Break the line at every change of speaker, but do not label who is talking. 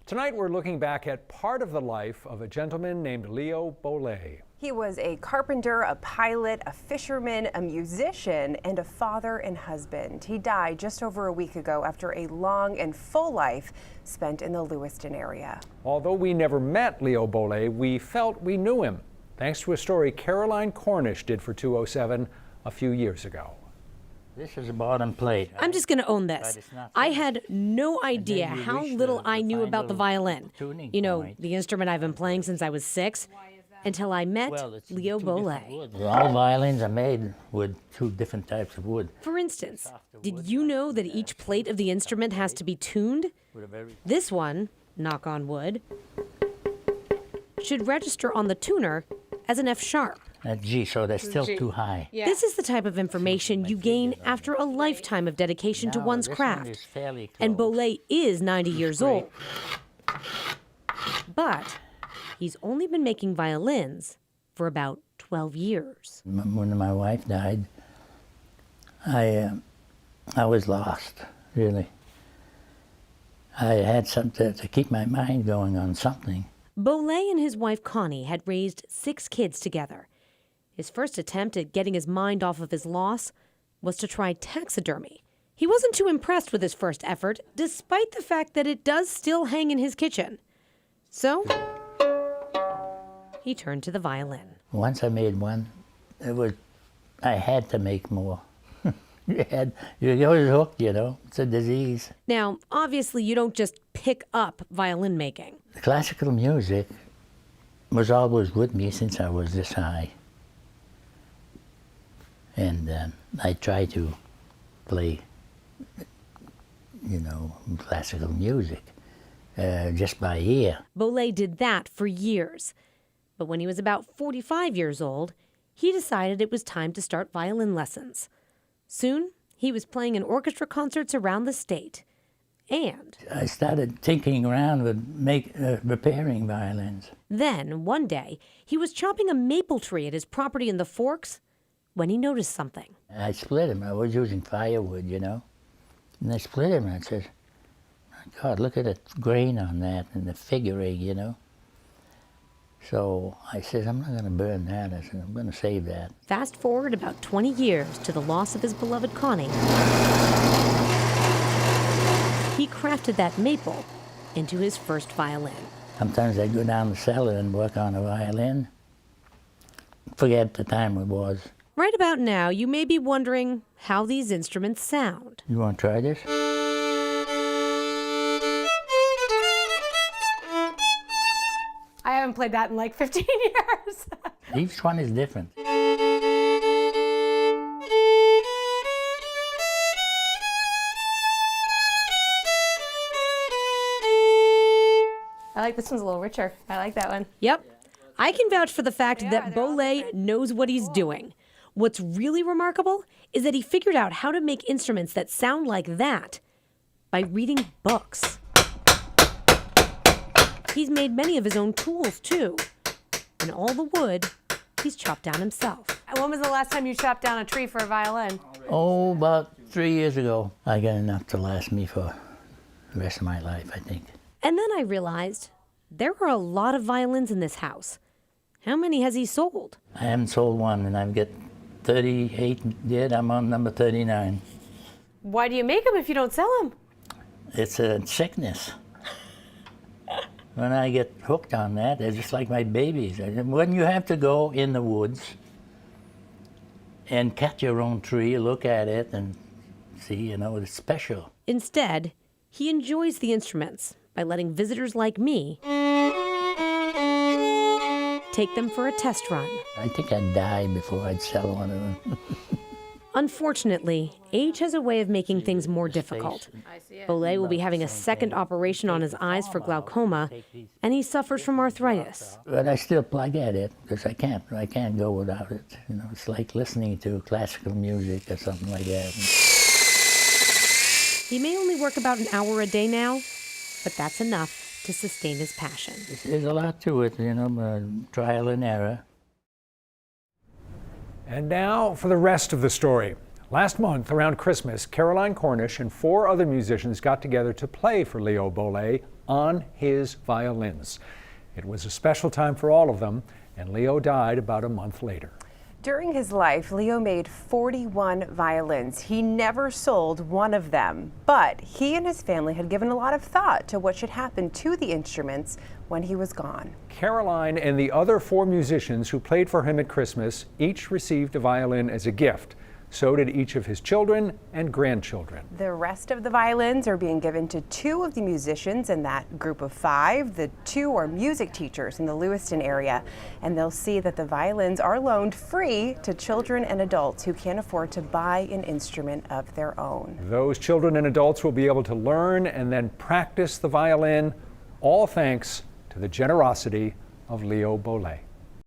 Tonight we're looking back at part of the life of a gentleman named Leo Beaule.
He was a carpenter, a pilot, a fisherman, a musician, and a father and husband. He died just over a week ago after a long and full life spent in the Lewiston area.
Although we never met Leo Beaule, we felt we knew him, thanks to a story Caroline Cornish did for 207 a few years ago.
This is a bottom plate.
I'm just going to own this. I had no idea how little I knew about the violin. You know, the instrument I've been playing since I was 6, until I met Leo Beaule.
All violins are made with 2 different types of wood.
For instance, did you know that each plate of the instrument has to be tuned? This one, knock on wood, should register on the tuner as an F sharp.
That's G, so they're still too high.
Yeah. This is the type of information you gain after a lifetime of dedication to one's craft. And Beaule is 90 years old. But he's only been making violins for about 12 years.
When my wife died, I was lost, really. I had something to keep my mind going on something.
Beaule and his wife Connie had raised 6 kids together. His first attempt at getting his mind off of his loss was to try taxidermy. He wasn't too impressed with his first effort, despite the fact that it does still hang in his kitchen. So he turned to the violin.
Once I made one, I had to make more. You're always hooked, you know. It's a disease.
Now, obviously, you don't just pick up violin making.
Classical music was always with me since I was this high. And I try to play, you know, classical music just by ear.
Beaule did that for years. But when he was about 45 years old, he decided it was time to start violin lessons. Soon, he was playing in orchestra concerts around the state. And
I started tinkering around with repairing violins.
Then, one day, he was chopping a maple tree at his property in the Forks when he noticed something.
I split him. I was using firewood, you know. And I split him, and I said, God, look at the grain on that and the figuring, you know. So I said, I'm not going to burn that. I said, I'm going to save that.
Fast forward about 20 years to the loss of his beloved Connie. He crafted that maple into his first violin.
Sometimes I'd go down the cellar and work on a violin. Forget the time it was.
Right about now, you may be wondering how these instruments sound.
You want to try this?
I haven't played that in like 15 years.
Each one is different.
I like this one's a little richer. I like that one.
Yep. I can vouch for the fact that Beaule knows what he's doing. What's really remarkable is that he figured out how to make instruments that sound like that by reading books. He's made many of his own tools, too. And all the wood, he's chopped down himself.
When was the last time you chopped down a tree for a violin?
Oh, about 3 years ago. I got enough to last me for the rest of my life, I think.
And then I realized there are a lot of violins in this house. How many has he sold?
I haven't sold one, and I've got 38 dead. I'm on number 39.
Why do you make them if you don't sell them?
It's a sickness. When I get hooked on that, they're just like my babies. When you have to go in the woods and cut your own tree, look at it and see, you know, it's special.
Instead, he enjoys the instruments by letting visitors like me take them for a test run.
I think I'd die before I'd sell one of them.
Unfortunately, age has a way of making things more difficult. Beaule will be having a second operation on his eyes for glaucoma, and he suffers from arthritis.
But I still plug at it, because I can't go without it. You know, it's like listening to classical music or something like that.
He may only work about an hour a day now, but that's enough to sustain his passion.
There's a lot to it, you know, trial and error.
And now for the rest of the story. Last month, around Christmas, Caroline Cornish and 4 other musicians got together to play for Leo Beaule on his violins. It was a special time for all of them, and Leo died about a month later.
During his life, Leo made 41 violins. He never sold one of them, but he and his family had given a lot of thought to what should happen to the instruments when he was gone.
Caroline and the other 4 musicians who played for him at Christmas each received a violin as a gift. So did each of his children and grandchildren.
The rest of the violins are being given to 2 of the musicians in that group of 5. The 2 are music teachers in the Lewiston area, and they'll see that the violins are loaned free to children and adults who can't afford to buy an instrument of their own.
Those children and adults will be able to learn and then practice the violin, all thanks to the generosity of Leo Beaule.